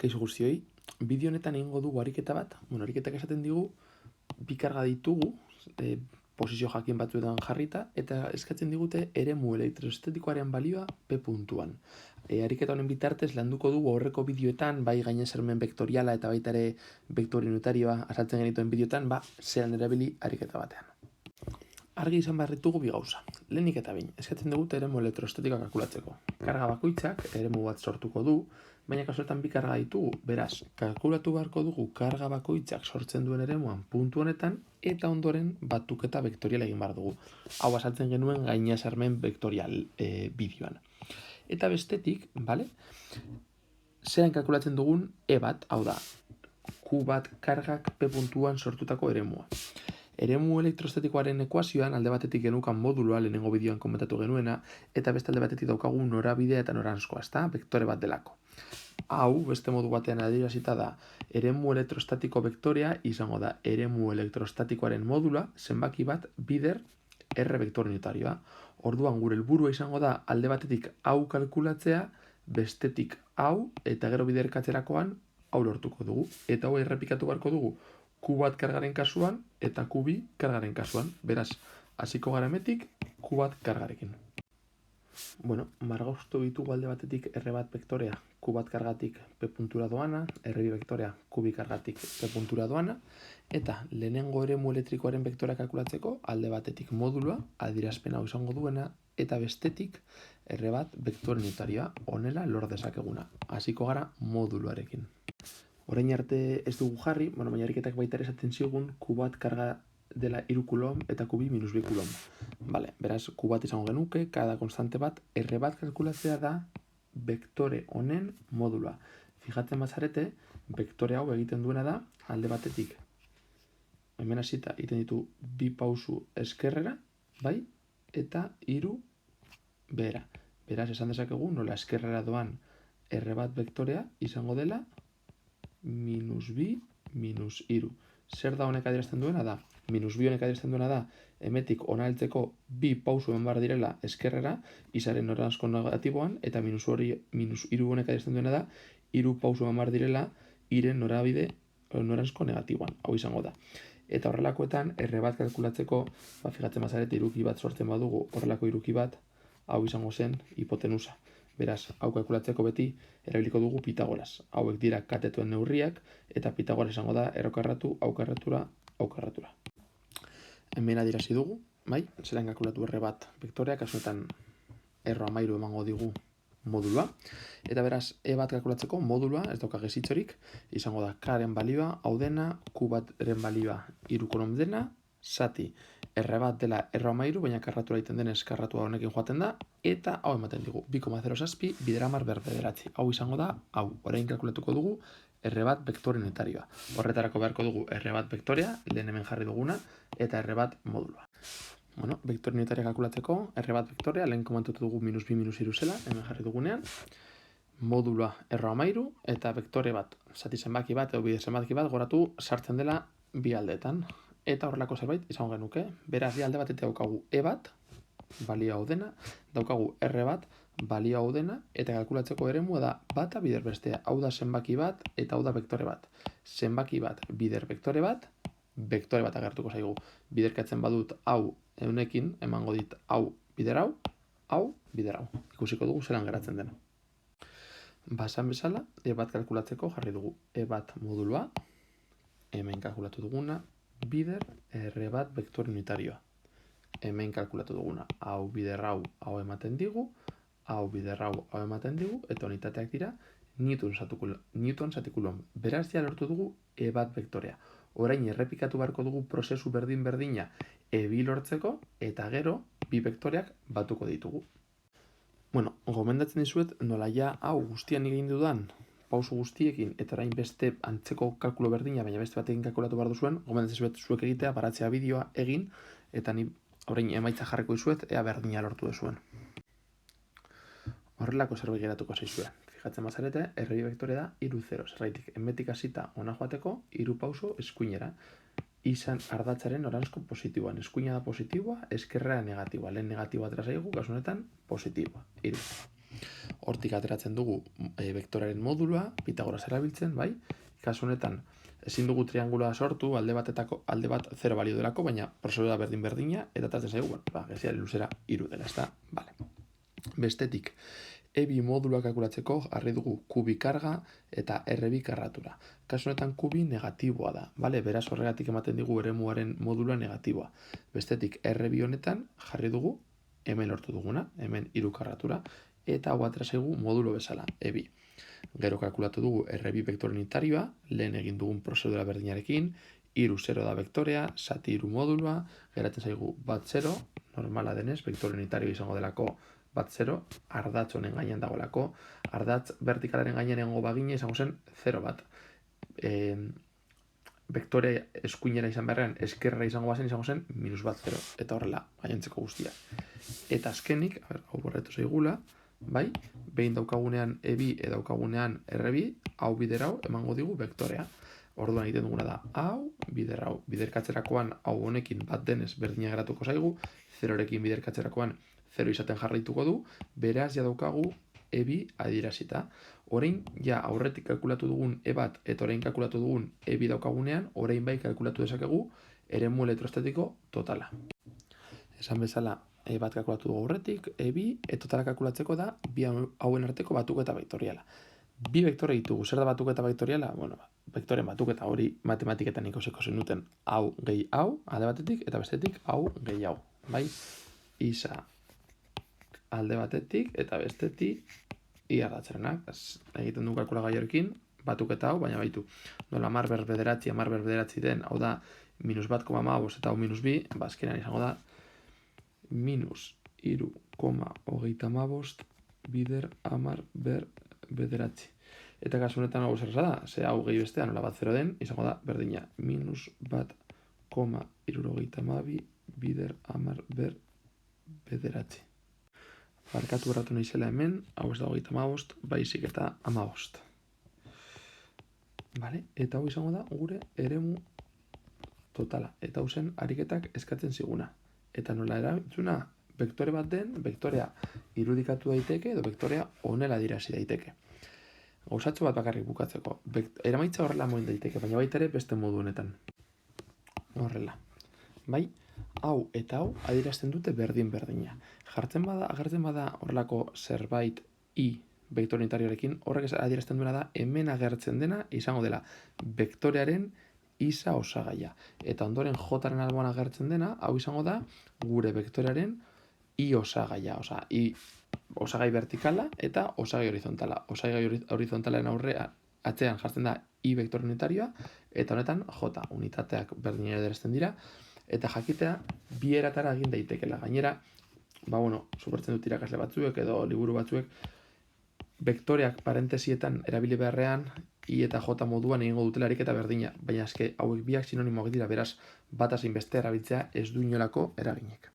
Kaixo guztioi, bideo honetan egingo dugu ariketa bat. Ariketak esaten digu, bi karga ditugu, posizio jakin batzuetan jarrita, eta eskatzen digute eremu elektroestetikoaren balioa P puntuan. Ariketa honen bitartez landuko dugu aurreko bideoetan, bai gainesermen vektoriala eta baita ere vektore unitarioa azaltzen genituen bideoetan, zelan erabili ariketa batean. Argi izan behar ditugu bi gauza. Lehenik eta behin, eskatzen digute eremu elektroestetikoa kalkulatzeko. Karga bakoitzak eremu bat sortuko du, baina kasuetan bi karga ditugu, beraz, kalkulatu beharko dugu karga bakoitzak sortzen duen eremuan puntu honetan, eta ondoren batuketa vektorial egin behar dugu. Hau azaltzen genuen gainesermen vektorial bideoan. Eta bestetik, zelan kalkulatzen dugun E bat, hau da, Q bat kargak P puntuan sortutako eremua. Eremu elektroestetikoaren ekuazioan alde batetik genukan modulua lehenengo bideoan komentatu genuena, eta beste alde batetik daukagu norabidea eta noranzkoa, ezta? Vektore bat delako. Hau, beste modu batean adierazita da, eremu elektrostatiko vektorea izango da eremu elektrostatikoaren modula zenbaki bat bider R vektore unitarioa. Orduan gure helburua izango da alde batetik hau kalkulatzea, bestetik hau eta gero biderkatzerakoan hau lortuko dugu. Eta hau errepikatu beharko dugu Q bat kargaren kasuan eta Q2 kargaren kasuan. Beraz, hasiko gara hemetik Q bat kargarekin. Margaustu ditugu alde batetik R bat vektorea Q bat kargatik P puntura doana, R2 vektorea Q2 kargatik P puntura doana, eta lehenengo eremu elektrikoaren vektorea kalkulatzeko alde batetik modulua, adierazpen hau izango duena, eta bestetik R bat vektore unitarioa, honela lor dezakeguna. Hasiko gara moduluarekin. Orain arte ez dugu jarri, baina ariketak baita ere esaten zigun Q bat karga dela 3 kulom eta Q2 minus 2 kulom. Beraz, Q bat izango genuke, kada konstante bat, R bat kalkulatzea da vektore honen modula. Fijatzen bazarete, vektore hau egiten duena da, alde batetik, hemen hasita egiten ditu bi pausu eskerrera, eta 3 behera. Beraz, esan dezakegu, nola eskerrera doan R bat vektorea izango dela minus bi, minus 3. Zer da honek adierazten duena da? Minus bi honek adierazten duena da, hemetik ona heltzeko bi pausu eman behar direla eskerrera, izaren noranzko negatiboan, eta minus 3 honek adierazten duena da, 3 pausu eman behar direla, iren norabide noranzko negatiboan. Hau izango da. Eta horrelakoetan, R bat kalkulatzeko, fijatzen bazarete, iruki bat sortzen badugu, horrelako iruki bat, hau izango zen hipotenusa. Beraz, hau kalkulatzeko beti erabiliko dugu Pitagoras. Hauek dira katetuen neurriak, eta Pitagoras izango da errokarratu, aukarratura, aukarratura. Hemen adierazi dugu, zelan kalkulatu R bat vektorea, kasuetan R13 emango digu modulua. Eta beraz, E bat kalkulatzeko modulua, ez dauka gezitzorik, izango da Karen balioa, hau dena, Q batren balioa 3 kolom dena, zati R bat dela R13, baina karratura egiten denez karratua honekin joaten da, eta hau ematen digu, 2,07 bideramar bederatzi. Hau izango da, orain kalkulatuko dugu R bat vektore unitarioa. Horretarako beharko dugu R bat vektorea, lehen hemen jarri duguna, eta R bat modulua. Vektore unitarioa kalkulatzeko, R bat vektorea, lehen komentatu dugu minus 2, minus 3 zela, hemen jarri dugunean, modulua R13, eta vektore bat, zati zenbaki bat, edo bide zenbaki bat, goratu sartzen dela bi aldeetan. Eta horrelako zerbait izango genuke. Beraz, alde batetik daukagu E bat, balio hau dena, daukagu R bat, balio hau dena, eta kalkulatzeko eremua da bata bider bestea. Hau da zenbaki bat, eta hau da vektore bat. Zenbaki bat, bider vektore bat agertuko zaigu. Biderkatzen badut hau eunekin, emango dit hau bider hau bider hau. Ikusiko dugu zelan geratzen dena. Esan bezala, E bat kalkulatzeko jarri dugu E bat modulua, hemen kalkulatu duguna, bider R bat vektore unitarioa. Hemen kalkulatu duguna, hau bider hau ematen digu, hau bider hau ematen digu, eta unitateak dira Newton zatikulon. Beraz, lortu dugu E bat vektorea. Orain errepikatu beharko dugu prozesu berdin-berdina E bi lortzeko, eta gero bi vektoreak batuko ditugu. Gomendatzen dizuet, nola hau guztian egin dudan, pausu guztiekin, eta orain beste antzeko kalkulo berdina, baina beste batekin kalkulatu behar duzuen, gomendatzen zuek egitea, baratzea bideoa egin, eta ni orain emaitza jarriko dizuet, ea berdina lortu duzuen. Horrelako zerbait geratuko zaizue. Fijatzen bazarete, R2 vektore da 3-0, zerraitik, hemetik hasita ona joateko, 3 pauso eskuinera. Izan ardatzaren noranzko positiboan. Eskuina da positiboa, eskerrera negatiboa. Lehen negatiboa atera zaigu, kasu honetan, positiboa. 3. Hortik ateratzen dugu vektorearen modulua, Pitagoras erabiltzen, bai? Kasu honetan, ezin dugu trianguloa sortu alde bat 0 balio delako, baina prozedura berdin-berdina, eta atatzen zaigu, geziaren luzera 3 dela, ezta? Vale. Bestetik, ebi modulua kalkulatzeko jarri dugu kubi karga eta errebi karratura. Kasu honetan kubi negatiboa da, bale? Beraz horregatik ematen digu eremuaren modulua negatiboa. Bestetik, errebi honetan jarri dugu hemen lortu duguna, hemen 3 karratura, eta hau atera zaigu modulo bezala, ebi. Gero kalkulatu dugu errebi vektore unitarioa, lehen egin dugun prozedura berdinarekin, 3 0 da vektorea, zati 3 modulua, geratzen zaigu bat 0, normala denez, vektore unitario izango delako bat 0, ardatz honen gainean dagoelako, ardatz vertikalaren gainean egongo bagina izango zen 0 bat. Vektore eskuinera izan beharrean eskerra izango bazen izango zen minus bat 0, eta horrela gainontzeko guztia. Eta azkenik, hau borretu zaigula, bai, behin daukagunean ebi eta daukagunean errebi, hau bider hau emango digu vektorea. Orduan egiten duguna da, hau, bider hau. Biderkatzerakoan hau honekin bat denez berdina geratuko zaigu, 0rekin biderkatzerakoan 0 izaten jarraituko du, beraz ja daukagu ebi adierazita. Orain, ja aurretik kalkulatu dugun e bat eta orain kalkulatu dugun ebi daukagunean, orain bai kalkulatu dezakegu eremu elektrostatiko totala. Esan bezala, e bat kalkulatu dugu aurretik, ebi, totala kalkulatzeko da, bi hauen arteko batuketa vektoriala. Bi vektore ditugu, zer da batuketa vektoriala? Bueno, vektoren batuketa hori matematiketan ikasiko zenuten hau gehi hau, alde batetik, eta bestetik hau gehi hau. Bai? Isa alde batetik eta bestetik iardatzerenak. Egiten du kalkulagailuarekin batuketa hau, baina baitu. Nola mar bederatzi den, hau da minus 1,15 eta hau minus 2, azkenean izango da minus 3,35 bider 10 bederatzi. Eta kasu honetan hau zer da, ze hau gehi bestean, nola bat 0 den, izango da berdina minus 1,32 bider 10 bederatzi. Barkatu erratu nahi zela hemen, hau ez da 35, baizik eta 15. Vale? Eta hau izango da gure eremu totala. Eta hau zen ariketak eskatzen ziguna. Eta nola erabiltzuna, vektore bat den, vektorea irudikatu daiteke edo vektorea honela adierazi daiteke. Gauzatxo bat bakarrik bukatzeko. Eramaitza horrela moin daiteke, baina baita ere beste modu honetan. Horrela. Bai? Hau eta hau adierazten dute berdin-berdina. Agertzen bada horrelako zerbait i vektore unitarioarekin, horrek adierazten duena da hemen agertzen dena izango dela vektorearen isa osagaia. Eta ondoren jaren alboan agertzen dena, hau izango da gure vektorearen i osagaia. Osa, i osagai vertikala eta osagai horizontala. Osagai horizontalaren aurrea atzean jartzen da i vektore unitarioa, eta honetan j unitateak berdina adierazten dira, eta jakitea bi eratara egin daitekela. Gainera, supertzen dut irakasle batzuek edo liburu batzuek, vektoreak parentesietan erabili beharrean, i eta j moduan egingo dutela ariketa berdina, baina eske hauek biak sinonimoak dira, beraz, bata zein beste erabiltzea ez du inolako eraginik.